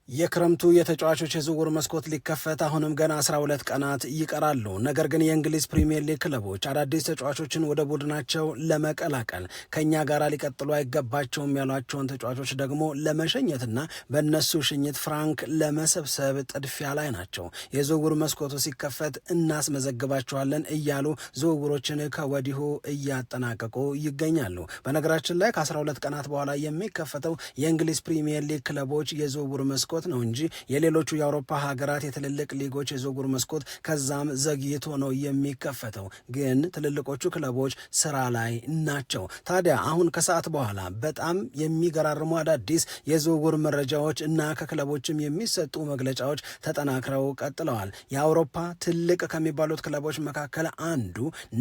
የክረምቱ የተጫዋቾች የዝውውር መስኮት ሊከፈት አሁንም ገና 12 ቀናት ይቀራሉ። ነገር ግን የእንግሊዝ ፕሪሚየር ሊግ ክለቦች አዳዲስ ተጫዋቾችን ወደ ቡድናቸው ለመቀላቀል ከእኛ ጋር ሊቀጥሉ አይገባቸውም ያሏቸውን ተጫዋቾች ደግሞ ለመሸኘትና በእነሱ ሽኝት ፍራንክ ለመሰብሰብ ጥድፊያ ላይ ናቸው። የዝውውር መስኮቱ ሲከፈት እናስመዘግባቸዋለን እያሉ ዝውውሮችን ከወዲሁ እያጠናቀቁ ይገኛሉ። በነገራችን ላይ ከ12 ቀናት በኋላ የሚከፈተው የእንግሊዝ ፕሪሚየር ሊግ ክለቦች የዝውውር መስኮት ነው እንጂ የሌሎቹ የአውሮፓ ሀገራት የትልልቅ ሊጎች የዝውውር መስኮት ከዛም ዘግይቶ ነው የሚከፈተው። ግን ትልልቆቹ ክለቦች ስራ ላይ ናቸው። ታዲያ አሁን ከሰዓት በኋላ በጣም የሚገራርሙ አዳዲስ የዝውውር መረጃዎች እና ከክለቦችም የሚሰጡ መግለጫዎች ተጠናክረው ቀጥለዋል። የአውሮፓ ትልቅ ከሚባሉት ክለቦች መካከል አንዱ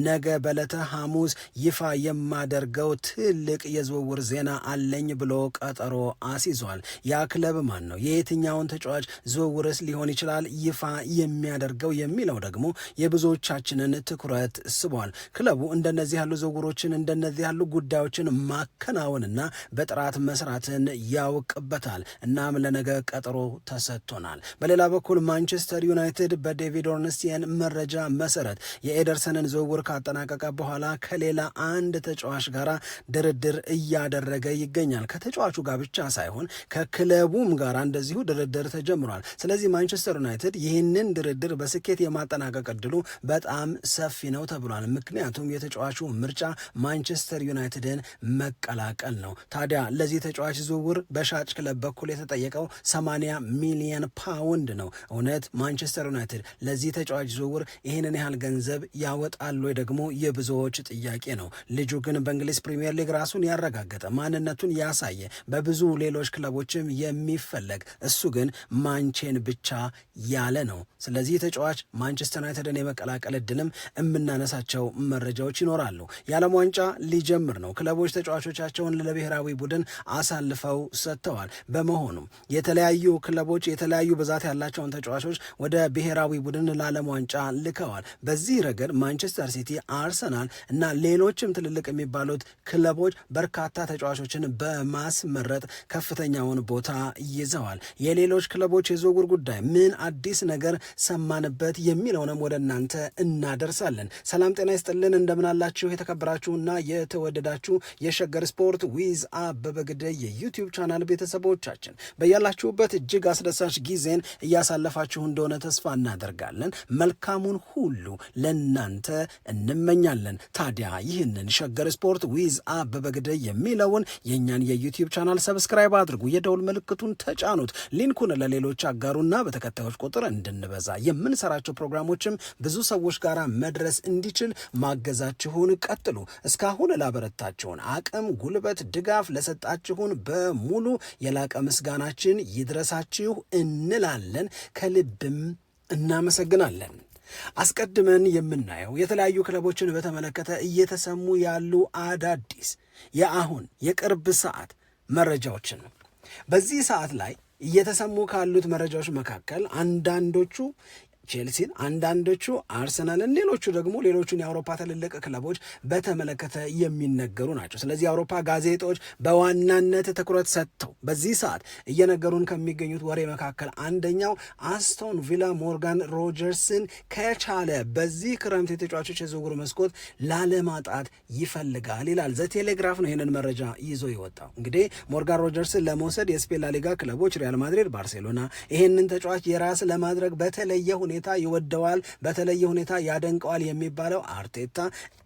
ነገ በዕለተ ሐሙስ ይፋ የማደርገው ትልቅ የዝውውር ዜና አለኝ ብሎ ቀጠሮ አስይዟል። ያ ክለብ ማን ነው? የትኛውን ተጫዋች ዝውውርስ ሊሆን ይችላል ይፋ የሚያደርገው የሚለው ደግሞ የብዙዎቻችንን ትኩረት ስቧል። ክለቡ እንደነዚህ ያሉ ዝውውሮችን እንደነዚህ ያሉ ጉዳዮችን ማከናወንና በጥራት መስራትን ያውቅበታል። እናም ለነገ ቀጠሮ ተሰጥቶናል። በሌላ በኩል ማንቸስተር ዩናይትድ በዴቪድ ኦርንስቲየን መረጃ መሰረት የኤደርሰንን ዝውውር ካጠናቀቀ በኋላ ከሌላ አንድ ተጫዋች ጋር ድርድር እያደረገ ይገኛል። ከተጫዋቹ ጋር ብቻ ሳይሆን ከክለቡም ጋር እንደዚሁ ድርድር ተጀምሯል። ስለዚህ ማንቸስተር ዩናይትድ ይህንን ድርድር በስኬት የማጠናቀቅ ዕድሉ በጣም ሰፊ ነው ተብሏል። ምክንያቱም የተጫዋቹ ምርጫ ማንቸስተር ዩናይትድን መቀላቀል ነው። ታዲያ ለዚህ ተጫዋች ዝውውር በሻጭ ክለብ በኩል የተጠየቀው 80 ሚሊዮን ፓውንድ ነው። እውነት ማንቸስተር ዩናይትድ ለዚህ ተጫዋች ዝውውር ይህንን ያህል ገንዘብ ያወጣል ወይ ደግሞ የብዙዎች ጥያቄ ነው። ልጁ ግን በእንግሊዝ ፕሪሚየር ሊግ ራሱን ያረጋገጠ ማንነቱን ያሳየ በብዙ ሌሎች ክለቦችም የሚፈለግ እሱ ግን ማንቼን ብቻ ያለ ነው። ስለዚህ ተጫዋች ማንቸስተር ዩናይትድን የመቀላቀል ዕድልም የምናነሳቸው መረጃዎች ይኖራሉ። የዓለም ዋንጫ ሊጀምር ነው። ክለቦች ተጫዋቾቻቸውን ለብሔራዊ ቡድን አሳልፈው ሰጥተዋል። በመሆኑም የተለያዩ ክለቦች የተለያዩ ብዛት ያላቸውን ተጫዋቾች ወደ ብሔራዊ ቡድን ለዓለም ዋንጫ ልከዋል። በዚህ ረገድ ማንቸስተር ሲቲ፣ አርሰናል እና ሌሎችም ትልልቅ የሚባሉት ክለቦች በርካታ ተጫዋቾችን በማስመረጥ ከፍተኛውን ቦታ ይዘዋል። የሌሎች ክለቦች የዝውውር ጉዳይ ምን አዲስ ነገር ሰማንበት የሚለውንም ወደ እናንተ እናደርሳለን። ሰላም ጤና ይስጥልን፣ እንደምናላችሁ የተከበራችሁና የተወደዳችሁ የሸገር ስፖርት ዊዝ አበበ ግደይ የዩቲዩብ ቻናል ቤተሰቦቻችን በያላችሁበት እጅግ አስደሳች ጊዜን እያሳለፋችሁ እንደሆነ ተስፋ እናደርጋለን። መልካሙን ሁሉ ለናንተ እንመኛለን። ታዲያ ይህንን ሸገር ስፖርት ዊዝ አበበ ግደይ የሚለውን የእኛን የዩቲዩብ ቻናል ሰብስክራይብ አድርጉ፣ የደውል ምልክቱን ተጫኑት፣ ሊንኩን ለሌሎች አጋሩና በተከታዮች ቁጥር እንድንበዛ የምንሰራቸው ፕሮግራሞችም ብዙ ሰዎች ጋር መድረስ እንዲችል ማገዛችሁን ቀጥሉ። እስካሁን ላበረታችሁን አቅም፣ ጉልበት፣ ድጋፍ ለሰጣችሁን በሙሉ የላቀ ምስጋናችን ይድረሳችሁ እንላለን። ከልብም እናመሰግናለን። አስቀድመን የምናየው የተለያዩ ክለቦችን በተመለከተ እየተሰሙ ያሉ አዳዲስ የአሁን የቅርብ ሰዓት መረጃዎችን ነው። በዚህ ሰዓት ላይ እየተሰሙ ካሉት መረጃዎች መካከል አንዳንዶቹ ቼልሲን፣ አንዳንዶቹ አርሰናልን፣ ሌሎቹ ደግሞ ሌሎቹን የአውሮፓ ትልልቅ ክለቦች በተመለከተ የሚነገሩ ናቸው። ስለዚህ የአውሮፓ ጋዜጦች በዋናነት ትኩረት ሰጥተው በዚህ ሰዓት እየነገሩን ከሚገኙት ወሬ መካከል አንደኛው አስቶን ቪላ ሞርጋን ሮጀርስን ከቻለ በዚህ ክረምት የተጫዋቾች የዝውውር መስኮት ላለማጣት ይፈልጋል ይላል። ዘቴሌግራፍ ነው ይህንን መረጃ ይዞ የወጣው። እንግዲህ ሞርጋን ሮጀርስን ለመውሰድ የስፔን ላሊጋ ክለቦች ሪያል ማድሪድ፣ ባርሴሎና ይህንን ተጫዋች የራስ ለማድረግ በተለየ ሁኔታ ይወደዋል፣ በተለየ ሁኔታ ያደንቀዋል የሚባለው አርቴታ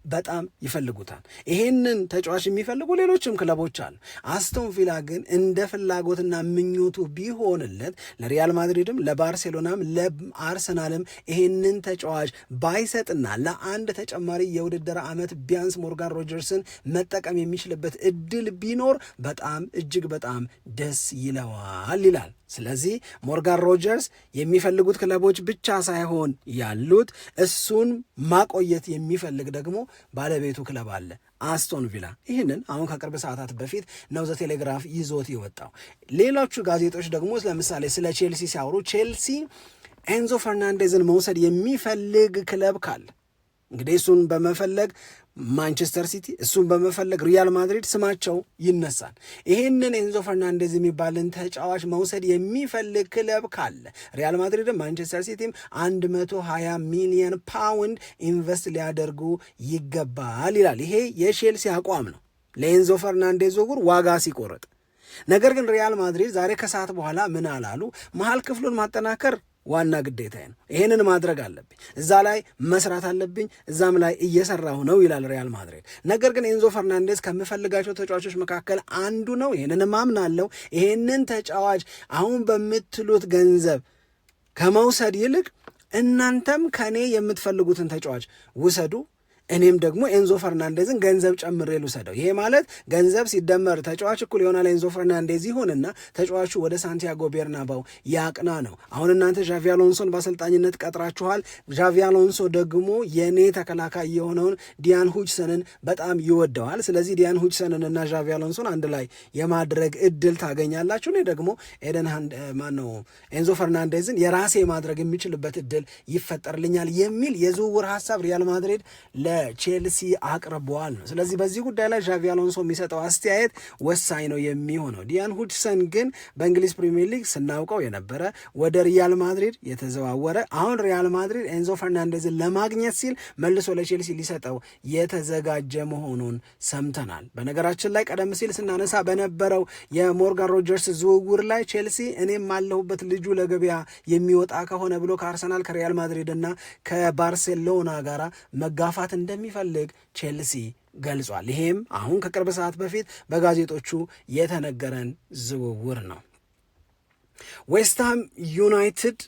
በጣም ይፈልጉታል። ይሄንን ተጫዋች የሚፈልጉ ሌሎችም ክለቦች አሉ። አስቶን ቪላ ግን እንደ ፍላጎትና ምኞቱ ቢሆንለት ለሪያል ማድሪድም ለባርሴሎናም ለአርሰናልም ይሄንን ተጫዋች ባይሰጥና ለአንድ ተጨማሪ የውድድር ዓመት ቢያንስ ሞርጋን ሮጀርስን መጠቀም የሚችልበት እድል ቢኖር በጣም እጅግ በጣም ደስ ይለዋል ይላል። ስለዚህ ሞርጋን ሮጀርስ የሚፈልጉት ክለቦች ብቻ ሳይሆን ያሉት እሱን ማቆየት የሚፈልግ ደግሞ ባለቤቱ ክለብ አለ፣ አስቶን ቪላ። ይህንን አሁን ከቅርብ ሰዓታት በፊት ነው ዘ ቴሌግራፍ ይዞት የወጣው። ሌሎቹ ጋዜጦች ደግሞ ለምሳሌ ስለ ቼልሲ ሲያወሩ ቼልሲ ኤንዞ ፈርናንዴዝን መውሰድ የሚፈልግ ክለብ ካለ እንግዲህ እሱን በመፈለግ ማንቸስተር ሲቲ፣ እሱን በመፈለግ ሪያል ማድሪድ ስማቸው ይነሳል። ይህንን ኤንዞ ፈርናንዴዝ የሚባልን ተጫዋች መውሰድ የሚፈልግ ክለብ ካለ ሪያል ማድሪድም ማንቸስተር ሲቲም 120 ሚሊዮን ፓውንድ ኢንቨስት ሊያደርጉ ይገባል ይላል። ይሄ የቼልሲ አቋም ነው ለኤንዞ ፈርናንዴዝ ዝውውር ዋጋ ሲቆርጥ። ነገር ግን ሪያል ማድሪድ ዛሬ ከሰዓት በኋላ ምን አላሉ? መሀል ክፍሉን ማጠናከር ዋና ግዴታዬ ነው፣ ይሄንን ማድረግ አለብኝ፣ እዛ ላይ መስራት አለብኝ፣ እዛም ላይ እየሰራሁ ነው ይላል ሪያል ማድሪድ። ነገር ግን ኤንዞ ፈርናንዴዝ ከምፈልጋቸው ተጫዋቾች መካከል አንዱ ነው፣ ይሄንን ማምናለሁ። ይሄንን ተጫዋች አሁን በምትሉት ገንዘብ ከመውሰድ ይልቅ እናንተም ከኔ የምትፈልጉትን ተጫዋች ውሰዱ፣ እኔም ደግሞ ኤንዞ ፈርናንዴዝን ገንዘብ ጨምሬ ልውሰደው። ይሄ ማለት ገንዘብ ሲደመር ተጫዋች እኩል ይሆናል ኤንዞ ፈርናንዴዝ ይሁንና ተጫዋቹ ወደ ሳንቲያጎ ቤርናባው ያቅና ነው። አሁን እናንተ ዣቪ አሎንሶን በአሰልጣኝነት ቀጥራችኋል። ዣቪ አሎንሶ ደግሞ የኔ ተከላካይ የሆነውን ዲያን ሁጅሰንን በጣም ይወደዋል። ስለዚህ ዲያን ሁጅሰንን እና ዣቪ አሎንሶን አንድ ላይ የማድረግ እድል ታገኛላችሁ። እኔ ደግሞ ኤንዞ ፈርናንዴዝን የራሴ ማድረግ የሚችልበት እድል ይፈጠርልኛል የሚል የዝውውር ሀሳብ ሪያል ማድሪድ ቼልሲ አቅርበዋል ነው። ስለዚህ በዚህ ጉዳይ ላይ ዣቪ አሎንሶ የሚሰጠው አስተያየት ወሳኝ ነው የሚሆነው። ዲያን ሁድሰን ግን በእንግሊዝ ፕሪሚየር ሊግ ስናውቀው የነበረ ወደ ሪያል ማድሪድ የተዘዋወረ፣ አሁን ሪያል ማድሪድ ኤንዞ ፈርናንዴዝን ለማግኘት ሲል መልሶ ለቼልሲ ሊሰጠው የተዘጋጀ መሆኑን ሰምተናል። በነገራችን ላይ ቀደም ሲል ስናነሳ በነበረው የሞርጋን ሮጀርስ ዝውውር ላይ ቼልሲ እኔም አለሁበት ልጁ ለገበያ የሚወጣ ከሆነ ብሎ ከአርሰናል ከሪያል ማድሪድ እና ከባርሴሎና ጋር መጋፋት እንደሚፈልግ ቼልሲ ገልጿል። ይሄም አሁን ከቅርብ ሰዓት በፊት በጋዜጦቹ የተነገረን ዝውውር ነው። ዌስትሃም ዩናይትድ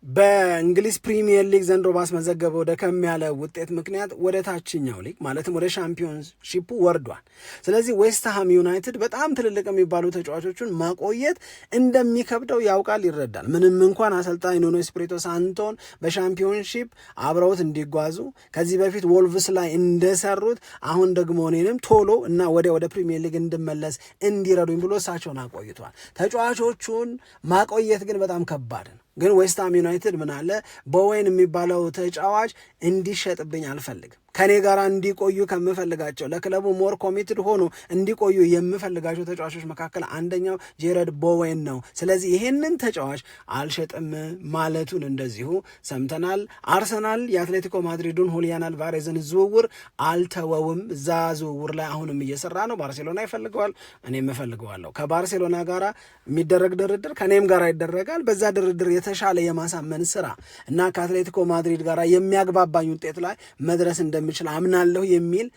በእንግሊዝ ፕሪሚየር ሊግ ዘንድሮ ባስመዘገበው ደከም ያለ ውጤት ምክንያት ወደ ታችኛው ሊግ ማለትም ወደ ሻምፒዮንሺፑ ወርዷል። ስለዚህ ዌስትሃም ዩናይትድ በጣም ትልልቅ የሚባሉ ተጫዋቾቹን ማቆየት እንደሚከብደው ያውቃል፣ ይረዳል። ምንም እንኳን አሰልጣኝ ኑኖ ኤስፒሪቶ ሳንቶን በሻምፒዮንሺፕ አብረውት እንዲጓዙ ከዚህ በፊት ወልቭስ ላይ እንደሰሩት አሁን ደግሞ እኔንም ቶሎ እና ወደ ፕሪሚየር ሊግ እንድመለስ እንዲረዱኝ ብሎ እሳቸውን አቆይቷል። ተጫዋቾቹን ማቆየት ግን በጣም ከባድ ነው። ግን ዌስትሃም ዩናይትድ ምን አለ፣ ቦዌን የሚባለው ተጫዋች እንዲሸጥብኝ አልፈልግም፣ ከኔ ጋር እንዲቆዩ ከምፈልጋቸው ለክለቡ ሞር ኮሚትድ ሆኖ እንዲቆዩ የምፈልጋቸው ተጫዋቾች መካከል አንደኛው ጄረድ ቦዌን ነው። ስለዚህ ይሄንን ተጫዋች አልሸጥም ማለቱን እንደዚሁ ሰምተናል። አርሰናል የአትሌቲኮ ማድሪዱን ሁሊያን አልቫሬዝን ዝውውር አልተወውም። እዛ ዝውውር ላይ አሁንም እየሰራ ነው። ባርሴሎና ይፈልገዋል፣ እኔም እፈልገዋለሁ። ከባርሴሎና ጋር የሚደረግ ድርድር ከኔም ጋር ይደረጋል። በዛ ድርድር የተሻለ የማሳመን ስራ እና ከአትሌቲኮ ማድሪድ ጋር የሚያግባባኝ ውጤት ላይ መድረስ እንደሚችል አምናለሁ የሚል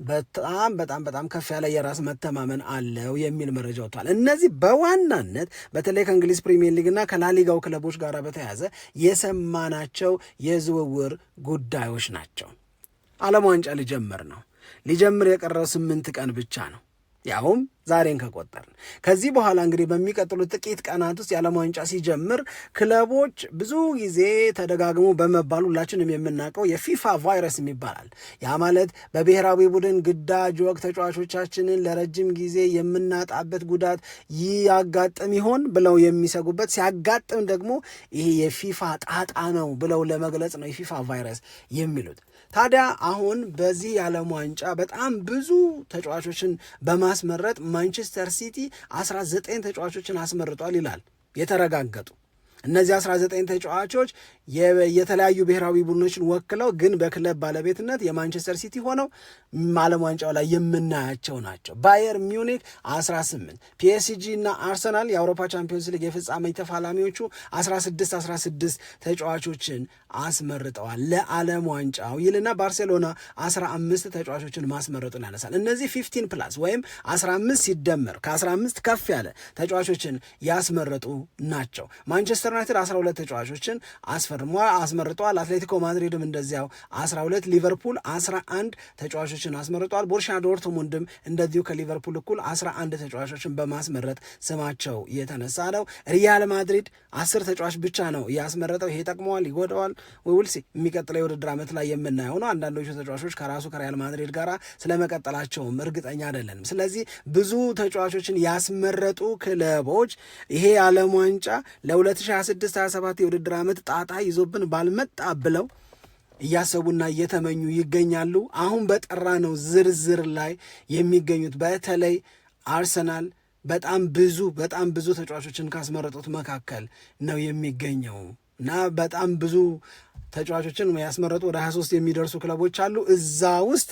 በጣም ከፍ ያለ የራስ መተማመን አለው የሚል መረጃ ወጥቷል። እነዚህ በዋናነት በተለይ ከእንግሊዝ ፕሪሚየር ሊግና ከላሊጋው ክለቦች ጋር በተያያዘ የሰማናቸው የዝውውር ጉዳዮች ናቸው። ዓለም ዋንጫ ሊጀምር የቀረው 8 ቀን ብቻ ነው፣ ያውም ዛሬን ከቆጠርን። ከዚህ በኋላ እንግዲህ በሚቀጥሉት ጥቂት ቀናት ውስጥ የዓለም ዋንጫ ሲጀምር ክለቦች ብዙ ጊዜ ተደጋግሞ በመባል ሁላችንም የምናውቀው የፊፋ ቫይረስ ይባላል። ያ ማለት በብሔራዊ ቡድን ግዳጅ ወቅት ተጫዋቾቻችንን ለረጅም ጊዜ የምናጣበት ጉዳት ያጋጥም ይሆን ብለው የሚሰጉበት፣ ሲያጋጥም ደግሞ ይሄ የፊፋ ጣጣ ነው ብለው ለመግለጽ ነው የፊፋ ቫይረስ የሚሉት። ታዲያ አሁን በዚህ የዓለም ዋንጫ በጣም ብዙ ተጫዋቾችን በማስመረጥ ማንቸስተር ሲቲ 19 ተጫዋቾችን አስመርጧል ይላል የተረጋገጡ። እነዚህ 19 ተጫዋቾች የተለያዩ ብሔራዊ ቡድኖችን ወክለው ግን በክለብ ባለቤትነት የማንቸስተር ሲቲ ሆነው ዓለም ዋንጫው ላይ የምናያቸው ናቸው። ባየር ሚዩኒክ 18፣ ፒኤስጂ እና አርሰናል የአውሮፓ ቻምፒዮንስ ሊግ የፍጻሜ ተፋላሚዎቹ 16 ተጫዋቾችን አስመርጠዋል ለዓለም ዋንጫው ይልና ባርሴሎና 15 ተጫዋቾችን ማስመረጡን ያነሳል። እነዚህ 15 ፕላስ ወይም 15 ሲደመር ከ15 ከፍ ያለ ተጫዋቾችን ያስመረጡ ናቸው። ማንቸስተር ዩናይትድ 12 ተጫዋቾችን አስመርጧል። አትሌቲኮ ማድሪድም እንደዚያው 12፣ ሊቨርፑል 11 ተጫዋቾችን አስመርጧል። ቦሩሲያ ዶርትሙንድም እንደዚሁ ከሊቨርፑል እኩል 11 ተጫዋቾችን በማስመረጥ ስማቸው የተነሳ ነው። ሪያል ማድሪድ 10 ተጫዋች ብቻ ነው ያስመረጠው። ይሄ ይጠቅመዋል፣ ይጎዳዋል? ውልሲ የሚቀጥለው የውድድር ዓመት ላይ የምናየው ነው። አንዳንዶቹ ተጫዋቾች ከሪያል ማድሪድ ጋር ስለመቀጠላቸውም እርግጠኛ አይደለንም። ስለዚህ ብዙ ተጫዋቾችን ያስመረጡ ክለቦች ይሄ የዓለም ዋንጫ ለ2026-27 የውድድር ዓመት ጣጣ ይዞብን ባልመጣ ብለው እያሰቡና እየተመኙ ይገኛሉ። አሁን በጠራ ነው ዝርዝር ላይ የሚገኙት በተለይ አርሰናል በጣም ብዙ ተጫዋቾችን ካስመረጡት መካከል ነው የሚገኘው እና በጣም ብዙ ተጫዋቾችን ያስመረጡ ወደ 23 የሚደርሱ ክለቦች አሉ። እዛ ውስጥ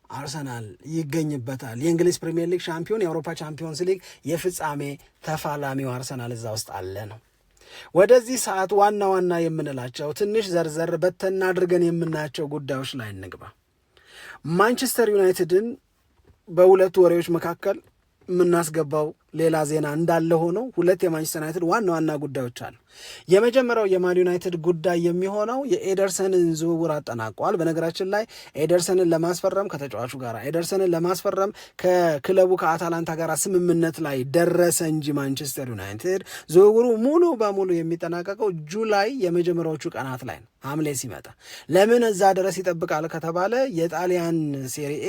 አርሰናል ይገኝበታል። የእንግሊዝ ፕሪሚየር ሊግ ሻምፒዮን፣ የአውሮፓ ቻምፒዮንስ ሊግ የፍጻሜ ተፋላሚው አርሰናል እዛ ውስጥ አለ ነው። ወደዚህ ሰዓት ዋና ዋና የምንላቸው ትንሽ ዘርዘር በተና አድርገን የምናያቸው ጉዳዮች ላይ እንግባ። ማንቸስተር ዩናይትድን በሁለቱ ወሬዎች መካከል የምናስገባው ሌላ ዜና እንዳለ ሆኖ ሁለት የማንቸስተር ዩናይትድ ዋና ዋና ጉዳዮች አሉ። የመጀመሪያው የማን ዩናይትድ ጉዳይ የሚሆነው የኤደርሰንን ዝውውር አጠናቋል። በነገራችን ላይ ኤደርሰንን ለማስፈረም ከተጫዋቹ ጋር ኤደርሰንን ለማስፈረም ከክለቡ ከአታላንታ ጋር ስምምነት ላይ ደረሰ እንጂ ማንቸስተር ዩናይትድ ዝውውሩ ሙሉ በሙሉ የሚጠናቀቀው ጁላይ የመጀመሪያዎቹ ቀናት ላይ ነው፣ ሐምሌ ሲመጣ። ለምን እዛ ድረስ ይጠብቃል ከተባለ የጣሊያን ሴሪኤ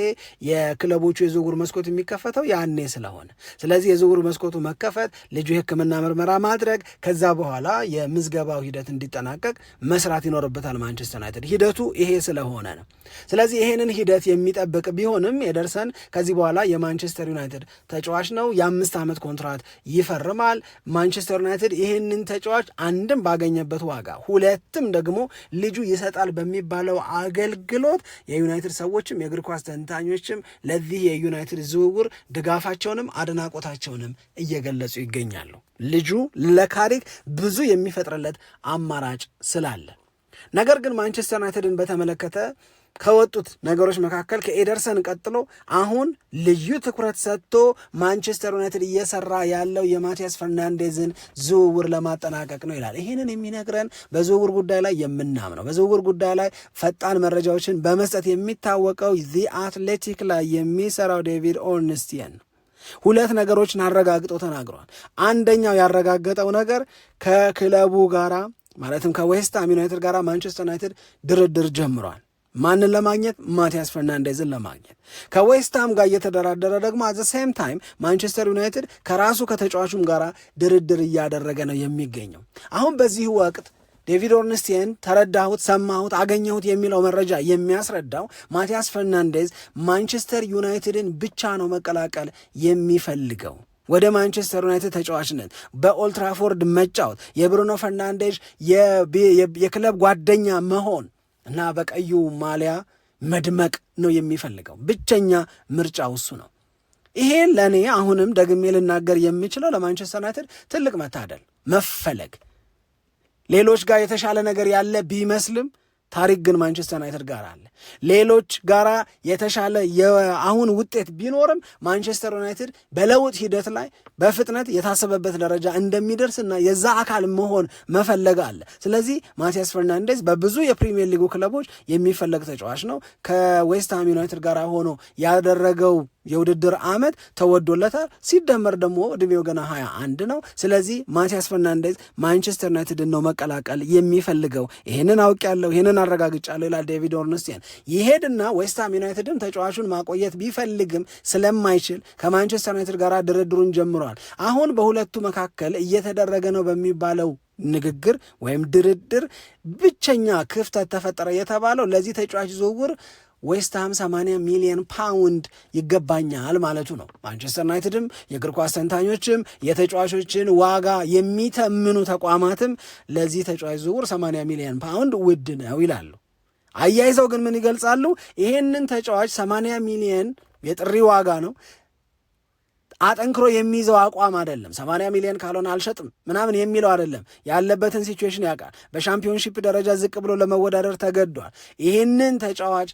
የክለቦቹ የዝውውር መስኮት የሚከፈተው ያኔ ስለሆነ፣ ስለዚህ የዝውውር መስኮቱ መከፈት፣ ልጁ የሕክምና ምርመራ ማድረግ፣ ከዛ በኋላ የምዝገባው ሂደት እንዲጠናቀቅ መስራት ይኖርበታል ማንቸስተር ዩናይትድ። ሂደቱ ይሄ ስለሆነ ነው። ስለዚህ ይሄንን ሂደት የሚጠብቅ ቢሆንም ኤደርሰን ከዚህ በኋላ የማንቸስተር ዩናይትድ ተጫዋች ነው። የ5 ዓመት ኮንትራት ይፈርማል። ማንቸስተር ዩናይትድ ይሄንን ተጫዋች አንድም ባገኘበት ዋጋ፣ ሁለትም ደግሞ ልጁ ይሰጣል በሚባለው አገልግሎት የዩናይትድ ሰዎችም የእግር ኳስ ተንታኞችም ለዚህ የዩናይትድ ዝውውር ድጋፋቸውንም አድናቆታቸውንም እየገለጹ ይገኛሉ። ልጁ ለካሪክ ብዙ የሚፈጥርለት አማራጭ ስላለ። ነገር ግን ማንቸስተር ዩናይትድን በተመለከተ ከወጡት ነገሮች መካከል ከኤደርሰን ቀጥሎ አሁን ልዩ ትኩረት ሰጥቶ ማንቸስተር ዩናይትድ እየሰራ ያለው የማቲያስ ፈርናንዴዝን ዝውውር ለማጠናቀቅ ነው ይላል። ይህንን የሚነግረን በዝውውር ጉዳይ ላይ የምናምነው በዝውውር ጉዳይ ላይ ፈጣን መረጃዎችን በመስጠት የሚታወቀው ዚ አትሌቲክ ላይ የሚሰራው ዴቪድ ኦርንስቲየን ሁለት ነገሮችን አረጋግጦ ተናግሯል። አንደኛው ያረጋገጠው ነገር ከክለቡ ጋራ ማለትም ከዌስትሃም ዩናይትድ ጋራ ማንቸስተር ዩናይትድ ድርድር ጀምሯል። ማንን ለማግኘት? ማቲያስ ፈርናንዴዝን ለማግኘት። ከዌስትሃም ጋር እየተደራደረ ደግሞ አዘ ሴም ታይም ማንቸስተር ዩናይትድ ከራሱ ከተጫዋቹም ጋራ ድርድር እያደረገ ነው የሚገኘው። አሁን በዚህ ወቅት ዴቪድ ኦርንስቲየን ተረዳሁት፣ ሰማሁት፣ አገኘሁት የሚለው መረጃ የሚያስረዳው ማቲያስ ፈርናንዴዝ ማንቸስተር ዩናይትድን ብቻ ነው መቀላቀል የሚፈልገው። ወደ ማንቸስተር ዩናይትድ ተጫዋችነት በኦልትራፎርድ መጫወት፣ የብሩኖ ፈርናንዴዝ የክለብ ጓደኛ መሆን እና በቀዩ ማሊያ መድመቅ ነው የሚፈልገው። ብቸኛ ምርጫው እሱ ነው። ይሄ ለእኔ አሁንም ደግሜ ልናገር የሚችለው ለማንቸስተር ዩናይትድ ትልቅ መታደል፣ መፈለግ፣ ሌሎች ጋር የተሻለ ነገር ያለ ቢመስልም ታሪክ ግን ማንቸስተር ዩናይትድ ጋር አለ። ሌሎች ጋራ የተሻለ የአሁን ውጤት ቢኖርም ማንቸስተር ዩናይትድ በለውጥ ሂደት ላይ በፍጥነት የታሰበበት ደረጃ እንደሚደርስና የዛ አካል መሆን መፈለግ አለ። ስለዚህ ማቲያስ ፈርናንዴዝ በብዙ የፕሪሚየር ሊጉ ክለቦች የሚፈለግ ተጫዋች ነው። ከዌስትሃም ዩናይትድ ጋር ሆኖ ያደረገው የውድድር ዓመት ተወዶለታል። ሲደመር ደግሞ እድሜው ገና 21 ነው። ስለዚህ ማቲያስ ፈርናንዴዝ ማንቸስተር ዩናይትድን ነው መቀላቀል የሚፈልገው። ይህንን አውቄያለሁ፣ ይህንን አረጋግጫለሁ ይላል ዴቪድ ኦርንስቲየን። ይሄድና ዌስትሃም ዩናይትድም ተጫዋቹን ማቆየት ቢፈልግም ስለማይችል ከማንቸስተር ዩናይትድ ጋር ድርድሩን ጀምሯል። አሁን በሁለቱ መካከል እየተደረገ ነው በሚባለው ንግግር ወይም ድርድር ብቸኛ ክፍተት ተፈጠረ የተባለው ለዚህ ተጫዋች ዝውውር ዌስትሃም 80 ሚሊዮን ፓውንድ ይገባኛል ማለቱ ነው። ማንቸስተር ዩናይትድም የእግር ኳስ ተንታኞችም የተጫዋቾችን ዋጋ የሚተምኑ ተቋማትም ለዚህ ተጫዋች ዝውውር 80 ሚሊዮን ፓውንድ ውድ ነው ይላሉ። አያይዘው ግን ምን ይገልጻሉ? ይሄንን ተጫዋች 80 ሚሊዮን የጥሪ ዋጋ ነው፣ አጠንክሮ የሚይዘው አቋም አይደለም። 80 ሚሊዮን ካልሆነ አልሸጥም ምናምን የሚለው አይደለም። ያለበትን ሲቹዌሽን ያውቃል። በሻምፒዮንሺፕ ደረጃ ዝቅ ብሎ ለመወዳደር ተገዷል። ይህንን ተጫዋች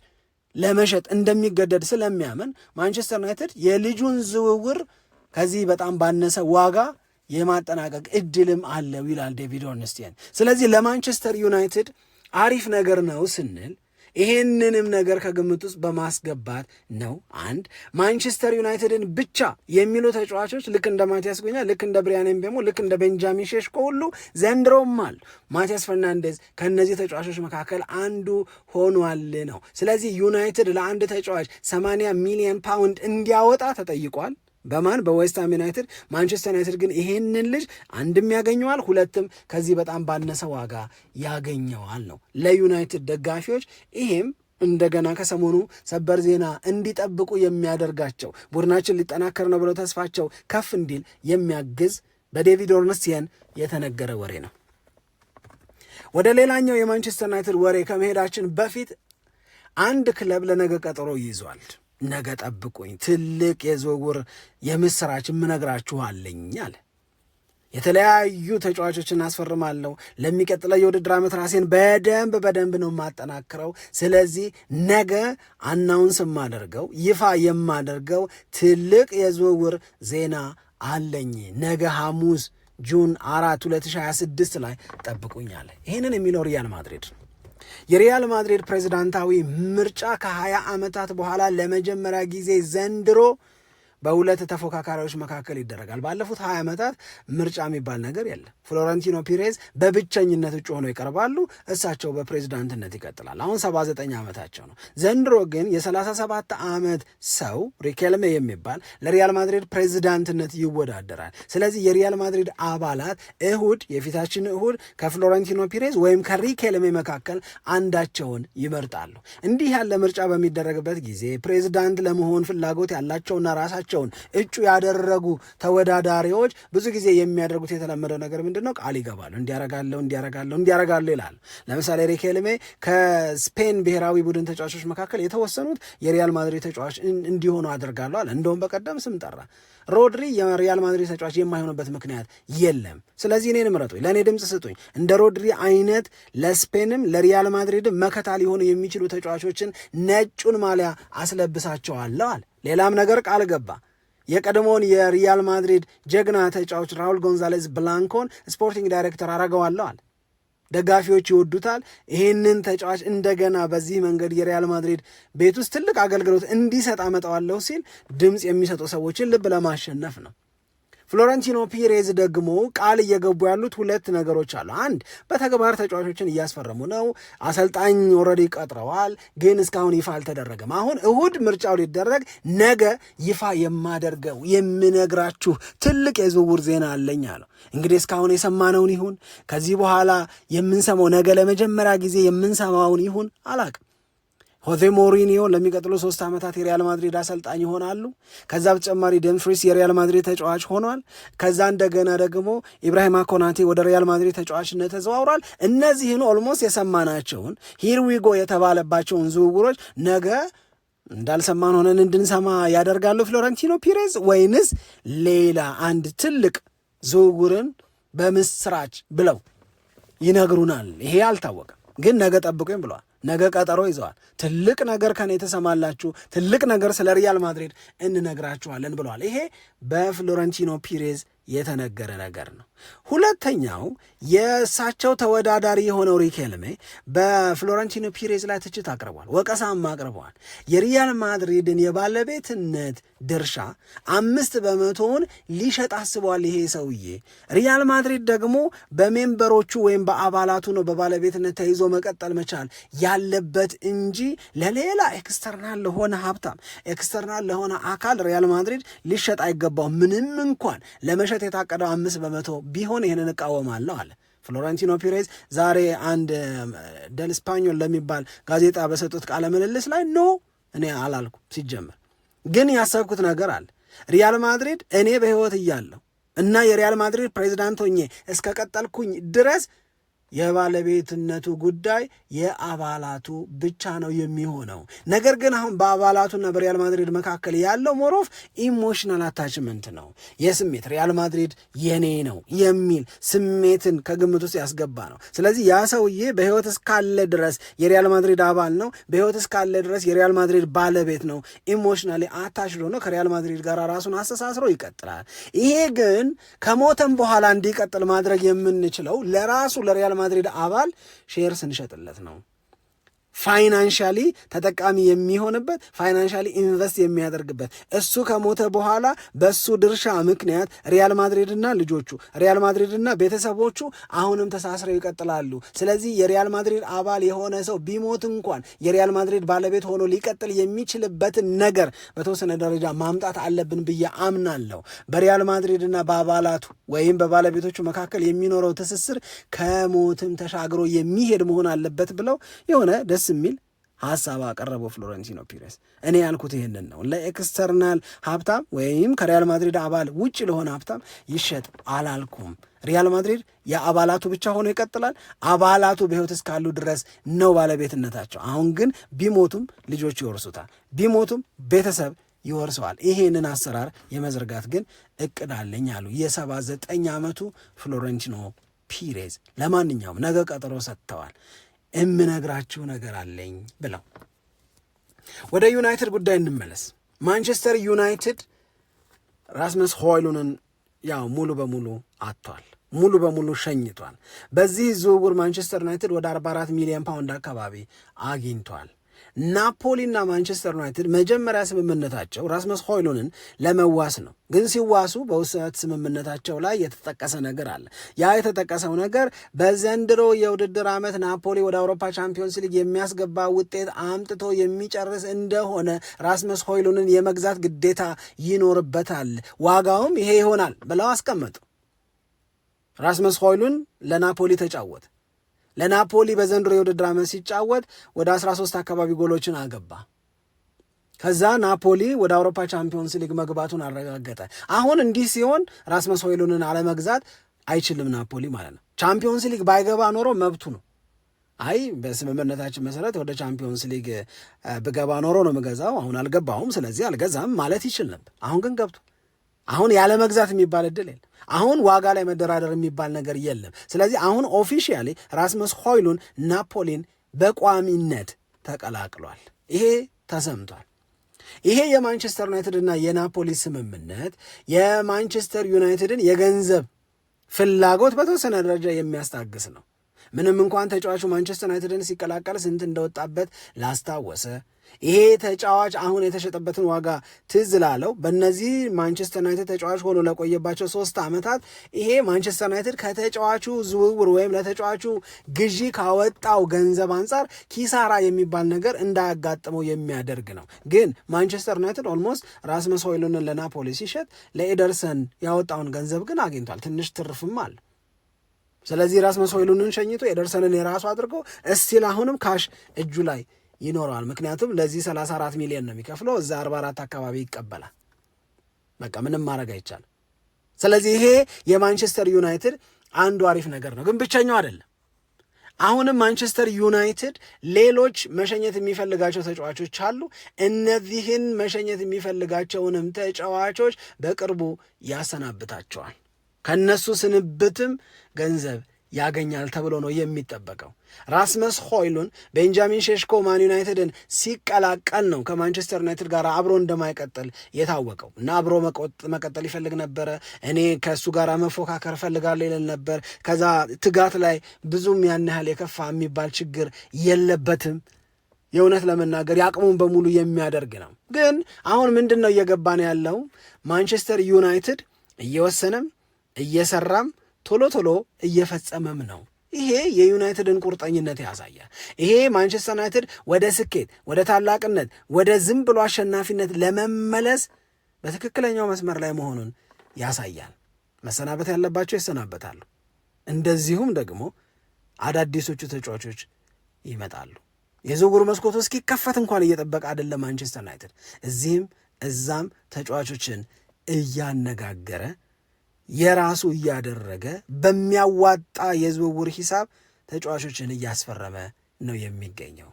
ለመሸጥ እንደሚገደድ ስለሚያምን ማንቸስተር ዩናይትድ የልጁን ዝውውር ከዚህ በጣም ባነሰ ዋጋ የማጠናቀቅ እድልም አለው ይላል ዴቪድ ኦርንስቲየን። ስለዚህ ለማንቸስተር ዩናይትድ አሪፍ ነገር ነው ስንል ይሄንንም ነገር ከግምት ውስጥ በማስገባት ነው። አንድ ማንቸስተር ዩናይትድን ብቻ የሚሉ ተጫዋቾች ልክ እንደ ማቲያስ ኩኛ፣ ልክ እንደ ብሪያን ኤምቤሞ፣ ልክ እንደ ቤንጃሚን ሼሽኮ ሁሉ ዘንድሮም አሉ። ማቲያስ ፈርናንዴዝ ከእነዚህ ተጫዋቾች መካከል አንዱ ሆኗል ነው። ስለዚህ ዩናይትድ ለአንድ ተጫዋች 80 ሚሊዮን ፓውንድ እንዲያወጣ ተጠይቋል። በማን በዌስትሃም ዩናይትድ። ማንቸስተር ዩናይትድ ግን ይሄንን ልጅ አንድም ያገኘዋል፣ ሁለትም ከዚህ በጣም ባነሰ ዋጋ ያገኘዋል ነው ለዩናይትድ ደጋፊዎች። ይሄም እንደገና ከሰሞኑ ሰበር ዜና እንዲጠብቁ የሚያደርጋቸው ቡድናችን ሊጠናከር ነው ብለው ተስፋቸው ከፍ እንዲል የሚያግዝ በዴቪድ ኦርንስቲየን የተነገረ ወሬ ነው። ወደ ሌላኛው የማንቸስተር ዩናይትድ ወሬ ከመሄዳችን በፊት አንድ ክለብ ለነገ ቀጠሮ ይዟል። ነገ ጠብቁኝ፣ ትልቅ የዝውውር የምስራች የምነግራችኋለኝ አለ። የተለያዩ ተጫዋቾችን አስፈርማለሁ፣ ለሚቀጥለው የውድድር ዓመት ራሴን በደንብ ነው የማጠናክረው። ስለዚህ ነገ አናውንስ የማደርገው ይፋ የማደርገው ትልቅ የዝውውር ዜና አለኝ። ነገ ሐሙስ ጁን 4 2026 ላይ ጠብቁኛል። ይህንን የሚለው ሪያል ማድሪድ ነው። የሪያል ማድሪድ ፕሬዝዳንታዊ ምርጫ ከ20 ዓመታት በኋላ ለመጀመሪያ ጊዜ ዘንድሮ በሁለት ተፎካካሪዎች መካከል ይደረጋል። ባለፉት 20 ዓመታት ምርጫ የሚባል ነገር የለም። ፍሎረንቲኖ ፒሬዝ በብቸኝነት እጩ ሆነው ይቀርባሉ፣ እሳቸው በፕሬዝዳንትነት ይቀጥላል። አሁን 79 ዓመታቸው ነው። ዘንድሮ ግን የ37 ዓመት ሰው ሪኬልሜ የሚባል ለሪያል ማድሪድ ፕሬዝዳንትነት ይወዳደራል። ስለዚህ የሪያል ማድሪድ አባላት የፊታችን እሁድ ከፍሎረንቲኖ ፒሬዝ ወይም ከሪኬልሜ መካከል አንዳቸውን ይመርጣሉ። እንዲህ ያለ ምርጫ በሚደረግበት ጊዜ ፕሬዝዳንት ለመሆን ፍላጎት ያላቸውና ራሳቸው እጩ ያደረጉ ተወዳዳሪዎች ብዙ ጊዜ የሚያደርጉት የተለመደው ነገር ምንድነው? ቃል ይገባሉ። እንዲያረጋለሁ ይላሉ። ለምሳሌ ሪኬልሜ ከስፔን ብሔራዊ ቡድን ተጫዋቾች መካከል የተወሰኑት የሪያል ማድሪድ ተጫዋች እንዲሆኑ አደርጋለሁ አለ። እንደውም በቀደም ስም ጠራ። ሮድሪ የሪያል ማድሪድ ተጫዋች የማይሆንበት ምክንያት የለም። ስለዚህ እኔን ምረጡኝ፣ ለእኔ ድምፅ ስጡኝ። እንደ ሮድሪ አይነት ለስፔንም ለሪያል ማድሪድም መከታ ሊሆኑ የሚችሉ ተጫዋቾችን ነጩን ማሊያ አስለብሳቸዋለሁ አለ። ሌላም ነገር ቃል ገባ። የቀድሞውን የሪያል ማድሪድ ጀግና ተጫዋች ራውል ጎንዛሌዝ ብላንኮን ስፖርቲንግ ዳይሬክተር አረገዋለሁ አለ። ደጋፊዎች ይወዱታል። ይህንን ተጫዋች እንደገና በዚህ መንገድ የሪያል ማድሪድ ቤት ውስጥ ትልቅ አገልግሎት እንዲሰጥ አመጣዋለሁ ሲል ድምፅ የሚሰጡ ሰዎችን ልብ ለማሸነፍ ነው። ፍሎረንቲኖ ፒሬዝ ደግሞ ቃል እየገቡ ያሉት ሁለት ነገሮች አሉ። አንድ፣ በተግባር ተጫዋቾችን እያስፈረሙ ነው። አሰልጣኝ ኦልሬዲ ቀጥረዋል፣ ግን እስካሁን ይፋ አልተደረገም። አሁን እሁድ ምርጫው ሊደረግ ነገ ይፋ የምነግራችሁ ትልቅ የዝውውር ዜና አለኝ አለው። እንግዲህ እስካሁን የሰማነውን ይሁን ከዚህ በኋላ የምንሰማው ነገ ለመጀመሪያ ጊዜ የምንሰማውን ይሁን አላቅም። ሆዜ ሞሪኒዮ ለሚቀጥሉ 3 ዓመታት የሪያል ማድሪድ አሰልጣኝ ይሆናሉ። ከዛ በተጨማሪ ደምፍሪስ የሪያል ማድሪድ ተጫዋች ሆኗል። ከዛ እንደገና ደግሞ ኢብራሂማ ኮናቴ ወደ ሪያል ማድሪድ ተጫዋችነት ተዘዋውሯል። እነዚህን ኦልሞስት የሰማናቸውን ሂርዊጎ የተባለባቸውን ዝውውሮች ነገ እንዳልሰማን ሆነን እንድንሰማ ያደርጋሉ ፍሎረንቲኖ ፒሬዝ፣ ወይንስ ሌላ አንድ ትልቅ ዝውውርን በምስራች ብለው ይነግሩናል? ይሄ አልታወቀም፣ ግን ነገ ጠብቁኝ ብለዋል። ነገ ቀጠሮ ይዘዋል። ትልቅ ነገር ከኔ ተሰማላችሁ፣ ትልቅ ነገር ስለ ሪያል ማድሪድ እንነግራችኋለን ብለዋል። ይሄ በፍሎረንቲኖ ፒሬዝ የተነገረ ነገር ነው። ሁለተኛው የእሳቸው ተወዳዳሪ የሆነው ሪኬልሜ በፍሎረንቲኖ ፒሬዝ ላይ ትችት አቅርቧል፣ ወቀሳም አቅርበዋል። የሪያል ማድሪድን የባለቤትነት ድርሻ 5% ሊሸጥ አስቧል ይሄ ሰውዬ። ሪያል ማድሪድ ደግሞ በሜምበሮቹ ወይም በአባላቱ ነው በባለቤትነት ተይዞ መቀጠል መቻል ያለበት እንጂ ለሌላ ኤክስተርናል ለሆነ ሀብታም ኤክስተርናል ለሆነ አካል ሪያል ማድሪድ ሊሸጥ አይገባው። ምንም እንኳን ለመሸጥ የታቀደው 5% ቢሆን ይህንን እቃወማለሁ አለ ፍሎረንቲኖ ፒሬዝ። ዛሬ አንድ ደል ስፓኞል ለሚባል ጋዜጣ በሰጡት ቃለ ምልልስ ላይ እኔ አላልኩ። ሲጀመር ግን ያሰብኩት ነገር አለ። ሪያል ማድሪድ እኔ በሕይወት እያለሁ እና የሪያል ማድሪድ ፕሬዚዳንት ሆኜ እስከ ቀጠልኩኝ ድረስ የባለቤትነቱ ጉዳይ የአባላቱ ብቻ ነው የሚሆነው። ነገር ግን አሁን በአባላቱና በሪያል ማድሪድ መካከል ያለው ሞሮፍ ኢሞሽናል አታችመንት ነው፣ የስሜት ሪያል ማድሪድ የኔ ነው የሚል ስሜትን ከግምት ውስጥ ያስገባ ነው። ስለዚህ ያ ሰውዬ በሕይወት እስካለ ድረስ የሪያል ማድሪድ አባል ነው፣ በሕይወት እስካለ ድረስ የሪያል ማድሪድ ባለቤት ነው። ኢሞሽናሊ አታችድ ሆኖ ከሪያል ማድሪድ ጋር ራሱን አስተሳስሮ ይቀጥላል። ይሄ ግን ከሞተም በኋላ እንዲቀጥል ማድረግ የምንችለው ለራሱ ለሪያል ማድሪድ አባል ሼር ስንሸጥለት ነው። ፋይናንሻሊ ተጠቃሚ የሚሆንበት ፋይናንሻሊ ኢንቨስት የሚያደርግበት እሱ ከሞተ በኋላ በሱ ድርሻ ምክንያት ሪያል ማድሪድና ልጆቹ ሪያል ማድሪድና ቤተሰቦቹ አሁንም ተሳስረው ይቀጥላሉ። ስለዚህ የሪያል ማድሪድ አባል የሆነ ሰው ቢሞት እንኳን የሪያል ማድሪድ ባለቤት ሆኖ ሊቀጥል የሚችልበትን ነገር በተወሰነ ደረጃ ማምጣት አለብን ብዬ አምናለሁ። በሪያል ማድሪድና በአባላቱ ወይም በባለቤቶቹ መካከል የሚኖረው ትስስር ከሞትም ተሻግሮ የሚሄድ መሆን አለበት ብለው የሆነ ደስ የሚል ሀሳብ አቀረበው ፍሎረንቲኖ ፒሬስ። እኔ ያልኩት ይህንን ነው። ለኤክስተርናል ሀብታም ወይም ከሪያል ማድሪድ አባል ውጭ ለሆነ ሀብታም ይሸጥ አላልኩም። ሪያል ማድሪድ የአባላቱ ብቻ ሆኖ ይቀጥላል። አባላቱ በሕይወት እስካሉ ድረስ ነው ባለቤትነታቸው። አሁን ግን ቢሞቱም ልጆቹ ይወርሱታል፣ ቢሞቱም ቤተሰብ ይወርሰዋል። ይሄንን አሰራር የመዘርጋት ግን እቅድ አለኝ አሉ የ79 ዓመቱ ፍሎረንቲኖ ፒሬዝ። ለማንኛውም ነገ ቀጠሮ ሰጥተዋል። እምነግራችሁ ነገር አለኝ ብለው ወደ ዩናይትድ ጉዳይ እንመለስ። ማንቸስተር ዩናይትድ ራስመስ ሆይሉንን ያው ሙሉ በሙሉ አጥቷል፣ ሙሉ በሙሉ ሸኝቷል። በዚህ ዝውውር ማንቸስተር ዩናይትድ ወደ 44 ሚሊዮን ፓውንድ አካባቢ አግኝቷል። ናፖሊና ማንቸስተር ዩናይትድ መጀመሪያ ስምምነታቸው ራስመስ ሆይሉንን ለመዋስ ነው። ግን ሲዋሱ በውሰት ስምምነታቸው ላይ የተጠቀሰ ነገር አለ። ያ የተጠቀሰው ነገር በዘንድሮ የውድድር ዓመት ናፖሊ ወደ አውሮፓ ቻምፒዮንስ ሊግ የሚያስገባ ውጤት አምጥቶ የሚጨርስ እንደሆነ ራስመስ ሆይሉንን የመግዛት ግዴታ ይኖርበታል፣ ዋጋውም ይሄ ይሆናል ብለው አስቀመጡ። ራስመስ ሆይሉን ለናፖሊ ተጫወተ። ለናፖሊ በዘንድሮ የውድድር ዓመት ሲጫወት ወደ 13 አካባቢ ጎሎችን አገባ። ከዛ ናፖሊ ወደ አውሮፓ ቻምፒዮንስ ሊግ መግባቱን አረጋገጠ። አሁን እንዲህ ሲሆን ራስመስ ሆይሉንን አለመግዛት አይችልም ናፖሊ ማለት ነው። ቻምፒዮንስ ሊግ ባይገባ ኖሮ መብቱ ነው። አይ በስምምነታችን መሰረት ወደ ቻምፒዮንስ ሊግ ብገባ ኖሮ ነው የምገዛው፣ አሁን አልገባሁም ስለዚህ አልገዛም ማለት ይችል ነበር። አሁን ግን ገብቶ አሁን ያለ መግዛት የሚባል እድል የለም። አሁን ዋጋ ላይ መደራደር የሚባል ነገር የለም። ስለዚህ አሁን ኦፊሻሊ ራስመስ ሆይሉን ናፖሊን በቋሚነት ተቀላቅሏል። ይሄ ተሰምቷል። ይሄ የማንቸስተር ዩናይትድ እና የናፖሊ ስምምነት የማንቸስተር ዩናይትድን የገንዘብ ፍላጎት በተወሰነ ደረጃ የሚያስታግስ ነው። ምንም እንኳን ተጫዋቹ ማንቸስተር ዩናይትድን ሲቀላቀል ስንት እንደወጣበት ላስታወሰ፣ ይሄ ተጫዋች አሁን የተሸጠበትን ዋጋ ትዝ ላለው፣ በእነዚህ ማንቸስተር ዩናይትድ ተጫዋች ሆኖ ለቆየባቸው 3 ዓመታት ይሄ ማንቸስተር ዩናይትድ ከተጫዋቹ ዝውውር ወይም ለተጫዋቹ ግዢ ካወጣው ገንዘብ አንጻር ኪሳራ የሚባል ነገር እንዳያጋጥመው የሚያደርግ ነው። ግን ማንቸስተር ዩናይትድ ኦልሞስት ራስመስ ሆይሉንን ለናፖሊ ሲሸጥ ለኤደርሰን ያወጣውን ገንዘብ ግን አግኝቷል። ትንሽ ትርፍም አለ። ስለዚህ ራስመስ ሆይሉንን ሸኝቶ ኤደርሰንን የራሱ አድርጎ እስቲል አሁንም ካሽ እጁ ላይ ይኖረዋል። ምክንያቱም ለዚህ 34 ሚሊዮን ነው የሚከፍለው፣ እዛ 44 አካባቢ ይቀበላል። በቃ ምንም ማድረግ አይቻልም። ስለዚህ ይሄ የማንቸስተር ዩናይትድ አንዱ አሪፍ ነገር ነው፣ ግን ብቸኛው አይደለም። አሁንም ማንቸስተር ዩናይትድ ሌሎች መሸኘት የሚፈልጋቸው ተጫዋቾች አሉ። እነዚህን መሸኘት የሚፈልጋቸውንም ተጫዋቾች በቅርቡ ያሰናብታቸዋል። ከነሱ ስንብትም ገንዘብ ያገኛል ተብሎ ነው የሚጠበቀው። ራስመስ ሆይሉን ቤንጃሚን ሼሽኮ ማን ዩናይትድን ሲቀላቀል ነው ከማንቸስተር ዩናይትድ ጋር አብሮ እንደማይቀጥል የታወቀው እና አብሮ መቀጠል ይፈልግ ነበረ። እኔ ከእሱ ጋር መፎካከር ፈልጋለሁ ይል ነበር። ከዛ ትጋት ላይ ብዙም ያን ያህል የከፋ የሚባል ችግር የለበትም። የእውነት ለመናገር የአቅሙን በሙሉ የሚያደርግ ነው። ግን አሁን ምንድን ነው እየገባን ያለው ማንቸስተር ዩናይትድ እየወሰነም እየሰራም ቶሎ ቶሎ እየፈጸመም ነው። ይሄ የዩናይትድን ቁርጠኝነት ያሳያል። ይሄ ማንቸስተር ዩናይትድ ወደ ስኬት፣ ወደ ታላቅነት፣ ወደ ዝም ብሎ አሸናፊነት ለመመለስ በትክክለኛው መስመር ላይ መሆኑን ያሳያል። መሰናበት ያለባቸው ይሰናበታሉ። እንደዚሁም ደግሞ አዳዲሶቹ ተጫዋቾች ይመጣሉ። የዝውውር መስኮቱ እስኪከፈት እንኳን እየጠበቀ አይደለም ማንቸስተር ዩናይትድ። እዚህም እዛም ተጫዋቾችን እያነጋገረ የራሱ እያደረገ በሚያዋጣ የዝውውር ሂሳብ ተጫዋቾችን እያስፈረመ ነው የሚገኘው።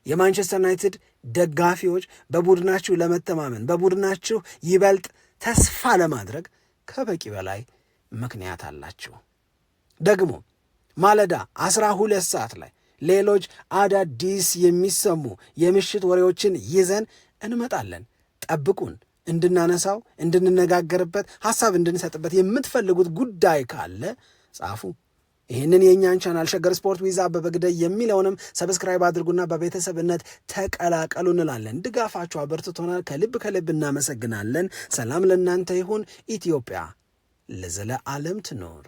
የማንቸስተር ዩናይትድ ደጋፊዎች በቡድናችሁ ለመተማመን በቡድናችሁ ይበልጥ ተስፋ ለማድረግ ከበቂ በላይ ምክንያት አላችሁ። ደግሞ ማለዳ 12 ሰዓት ላይ ሌሎች አዳዲስ የሚሰሙ የምሽት ወሬዎችን ይዘን እንመጣለን። ጠብቁን። እንድናነሳው እንድንነጋገርበት ሐሳብ እንድንሰጥበት የምትፈልጉት ጉዳይ ካለ ጻፉ። ይህንን የእኛን ቻናል ሸገር ስፖርት ዊዝ አበበ ግደይ የሚለውንም ሰብስክራይብ አድርጉና በቤተሰብነት ተቀላቀሉ እንላለን። ድጋፋችሁ አበርትቶናል። ከልብ እናመሰግናለን። ሰላም ለእናንተ ይሁን። ኢትዮጵያ ለዘለዓለም ትኖር።